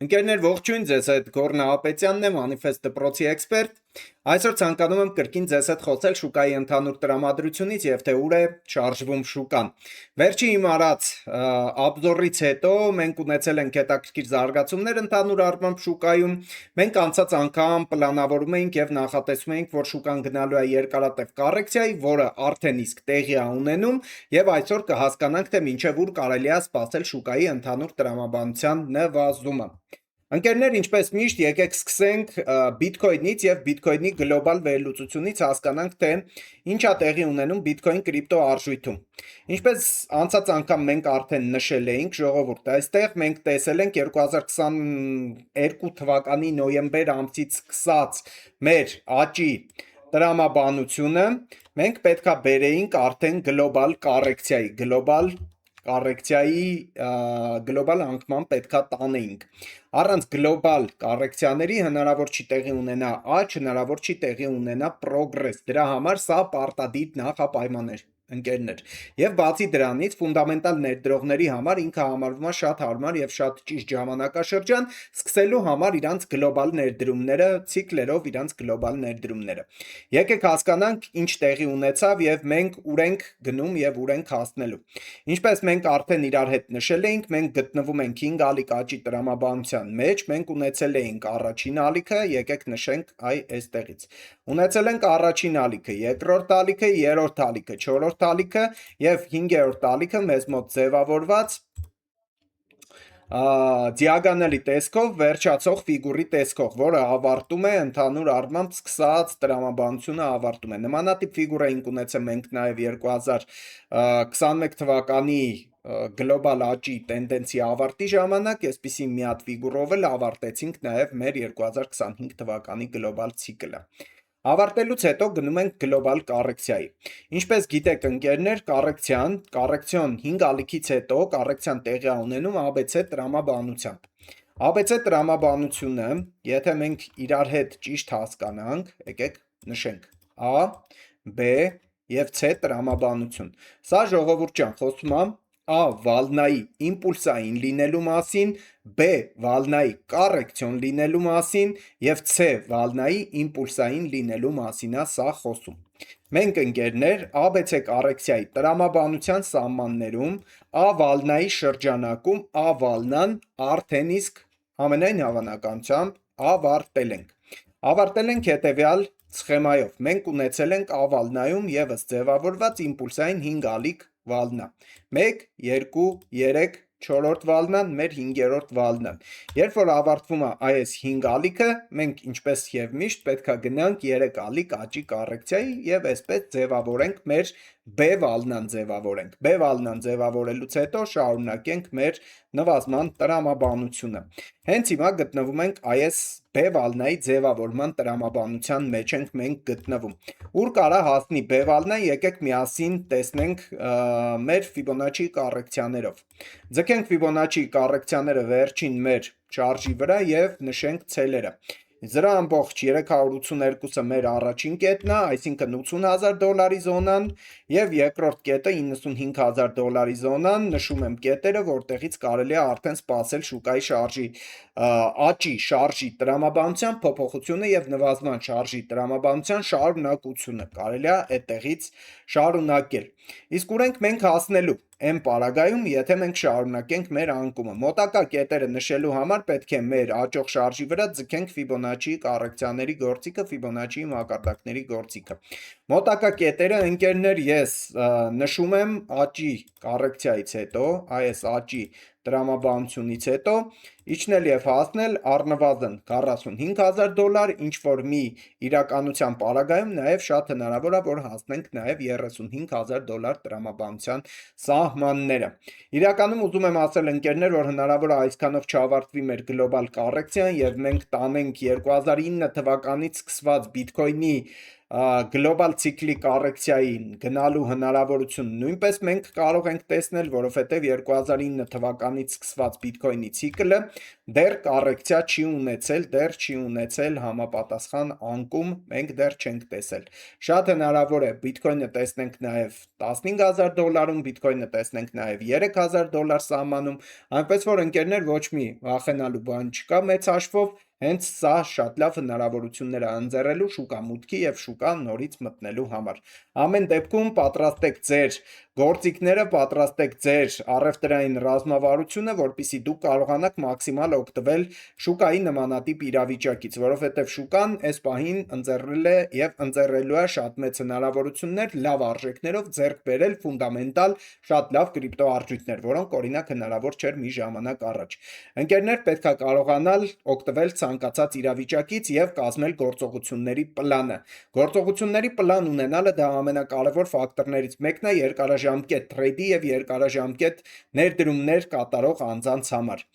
Ընկերներ ողջույն, ձեզ հետ Գոռ Նահապետյանն է, Manifest դպրոցի էքսպերտ։ Այսօր ցանկանում եմ կրկին ձեզ հետ խոսել շուկայի ընդհանուր տրամադրությունից եւ թե ուր է շարժվում շուկան։ Վերջի իմ արած обзорից հետո մենք ունեցել ենք հետաքրքիր զարգացումներ ընդհանուր առմամբ շուկայում։ Մենք անցած անգամ պլանավորում էինք եւ նախատեսում էինք, որ շուկան գնալու է երկարատև կառեկցիայի, որը արդեն իսկ տեղի է ունենում, եւ այսօր կհասկանանք, թե մինչեւ ուր կարելի է սպասել շուկայի ընդհանուր տրամաբանության նվազումը։ Ընկերներ, ինչպես միշտ, եկեք սկսենք բիտքոյնից եւ բիտքոյնի գլոբալ վերլուծությունից հասկանանք, թե ինչ է տեղի ունենում բիտքոյն կրիպտո արժույթում։ Ինչպես անցած անգամ մենք արդեն նշել էինք, ժողովուրդ, այստեղ մենք տեսել ենք 2022 թվականի նոյեմբեր ամսից սկսած մեր աճի տրամաբանությունը, մենք պետքա բերեինք արդեն գլոբալ գլոբալ անկման պետքա տանեինք։ Առանց գլոբալ կառեկցիաների հնարավոր չի տեղի ունենա աճ, հնարավոր չի տեղի ունենա պրոգրես։ Դրա համար սա պարտադիր նախապայման է, ընկերներ։ Եվ բացի դրանից, ֆունդամենտալ ներդրողների համար ինքը համարվում է շատ հարմար եւ շատ ճիշտ ժամանակաշրջան սկսելու համար իրանց գլոբալ ներդրումները, ցիկլերով իրանց գլոբալ ներդրումները։ Եկեք հասկանանք ինչ տեղի ունեցավ եւ մենք ուր ենք գնում եւ ուր ենք հասնելու։ Ինչպես մենք արդեն իրար հետ նշել էինք, մենք գտնվում ենք 5 ալիք աճի տրամաբանության մեջ, մենք ունեցել էինք առաջին ալիքը, եկեք նշենք այստեղից։ Ունեցել ենք առաջին ալիքը, երկրորդ ալիքը, երրորդ ալիքը, չորրորդ ալիքը եւ 5-րդ ալիքը մեզ մոտ ձևավորված դիագոնալի տեսքով վերջացող ֆիգուրի տեսքով, որը ավարտում է ընդհանուր առմամբ սկսած տրամաբանությունը ավարտում է։ Նմանատիպ ֆիգուրա ենք ունեցել մենք նաև 2021 թվականի գլոբալ աճի տենդենսի ավարտի ժամանակ, այսպիսի մի հատ ֆիգուրով էլ ավարտեցինք նաև մեր 2025 թվականի գլոբալ ցիկլը։ Ավարտելուց հետո գնում ենք գլոբալ կառեկցիայի։ Ինչպես գիտեք ընկերներ, կառեկցիոն 5 ալիքից հետո կառեկցիան տեղի է ունենում ABC տրամաբանությամբ։ ABC տրամաբանությունը, եթե մենք իրար հետ ճիշտ հասկանանք, եկեք նշենք A, B եւ C տրամաբանություն։ Սա ժողովուրդ ջան, խոսում է A վալնայի իմպուլսային լինելու մասին, B վալնայի կառեկցիոն լինելու մասին եւ C վալնայի իմպուլսային լինելու մասին է սա խոսում։ Մենք ընկերներ ABC կառեկցիայի տրամաբանության սահմաններում A վալնայի շրջանակում A վալնան արդեն իսկ ամենայն հավանականությամբ ավարտել ենք։ Ավարտել ենք հետեւյալ սխեմայով։ Մենք ունեցել ենք A վալնայում եւս ձևավորված իմպուլսային 5 ալիք վալնա։ 1, 2, 3, 4-րդ վալնան, մեր 5-րդ վալնան։ Երբ որ ավարտվում է այս 5 ալիքը, մենք ինչպես եւ միշտ պետքա գնանք 3 ալիք աճի կառեկցիայի եւ այսպես ձևավորենք մեր B վալնան ձևավորենք։ B վալնան ձևավորելուց հետո շարունակենք մեր նվազման տրամաբանությունը։ Հենց հիմա գտնվում ենք այս B վալնայի ձևավորման տրամաբանության մեջ ենք մենք գտնվում։ Ուր կարա հասնի B վալնան, եկեք միասին տեսնենք մեր Fibonacci կառեկցիաներով։ Ձգենք Fibonacci կառեկցիաները վերջին մեր շարժի վրա եւ նշենք ցելերը։ 0.382-ը մեր առաջին կետն է, այսինքն $80,000 զոնան եւ երկրորդ կետը $95,000 զոնան, նշում եմ կետերը, որտեղից կարելի է արդեն սպասել շուկայի շարժի աճի շարժի տրամաբանության փոփոխությունը եւ նվազման շարժի տրամաբանության շարունակությունը, կարելի է այդտեղից շարունակել։ Իսկ ուր ենք մենք հասնելու M պարագայում, եթե մենք շարունակենք մեր անկումը։ Մոտակա կետերը նշելու համար պետք է մեր աճող շարժի վրա ձգենք Fibonacci կառեկցիաների գործիքը, Fibonacci մակարդակների գործիքը։ Մոտակա կետերը ընկերներ ես նշում եմ աճի կառեկցիայից հետո, այս աճի տրամաբանությունից հետո իջնել եւ հասնել առնվազն $45,000, ինչ որ մի իրականության պարագայում նաեւ շատ հնարավոր է որ հասնենք նաեւ $35,000 տրամաբանության սահմանները։ Իրականում ուզում եմ ասել ընկերներ, որ հնարավոր է այսքանով չավարտվի մեր գլոբալ կառեկցիան եւ մենք տանենք 2009 թվականից սկսված բիտքոյնի գլոբալ ցիկլի կառեկցիային գնալու հնարավորություն նույնպես մենք կարող ենք տեսնել, որովհետև 2009 թվականից սկսված բիտքոյնի ցիկլը դեռ կառեկցիա չի ունեցել համապատասխան անկում, մենք դեռ չենք տեսել։ Շատ հնարավոր է բիտքոյնը տեսնենք նաև $15,000, բիտքոյնը տեսնենք նաև $3,000 սահմանում, այնպես որ ընկերներ ոչ մի վախենալու բան չկա մեծ հաշվով, հենց սա շատ լավ հնարավորություններ է ընձեռելու շուկա մուտքի եւ շուկա նորից մտնելու համար։ Ամեն դեպքում պատրաստեք ձեր գործիքները, պատրաստեք ձեր առևտրային ռազմավարությունը, որպեսզի դուք կարողանաք մաքսիմալ օգտվել շուկայի նմանատիպ իրավիճակից, որովհետև շուկան այս պահին ընձեռել է եւ ընձեռելու է շատ մեծ հնարավորություններ լավ արժեքներով ձեռք բերել ֆունդամենտալ շատ լավ կրիպտոարժույթներ, որոնք օրինակ հնարավոր չէր մի ժամանակ առաջ։ Ընկերներ պետք է կարողանալ օգտվել ցանկացած իրավիճակից եւ կազմել գործողությունների պլանը։ Գործողությունների պլան ունենալը դա ամենակարևոր ֆակտորներից մեկն է երկարաժամկետ տրեյդի եւ երկարաժամկետ ներդրումներ կատարող անձանց համար։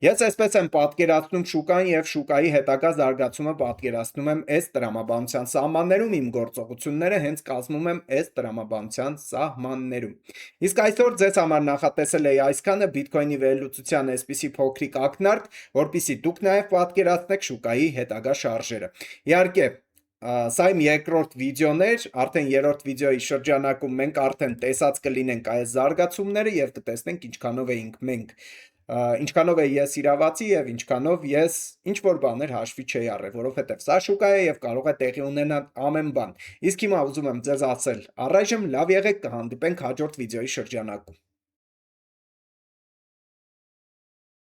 Ես այսպես եմ պատկերացնում շուկան եւ շուկայի հետագա զարգացումը պատկերացնում եմ այս տրամաբանության սահմաններում, իմ գործողությունները հենց կազմում եմ այս տրամաբանության սահմաններում։ Իսկ այսօր ձեզ համար նախատեսել էի այսքանը բիտքոյնի վերլուծության այսպիսի փոքրիկ ակնարկ, որpիսի դուք նաև պատկերացնեք շուկայի հետագա շարժերը։ Իհարկե, սա իմ երկրորդ վիդեոն էր, արդեն երրորդ վիդեոյի շրջանակում մենք արդեն տեսած կլինենք այս զարգացումները եւ կտեսնենք ինչքանով էինք մենք ինչքանով է ես իրավացի եւ ինչքանով ես ինչ որ բաներ հաշվի չէի առել, որովհետեւ սա շուկա է եւ կարող է տեղի ունենալ ամեն բան։ Իսկ հիմա ուզում եմ ձեզ ասել, առայժմ լավ եղեք, կհանդիպենք հաջորդ վիդեոյի շրջանակում։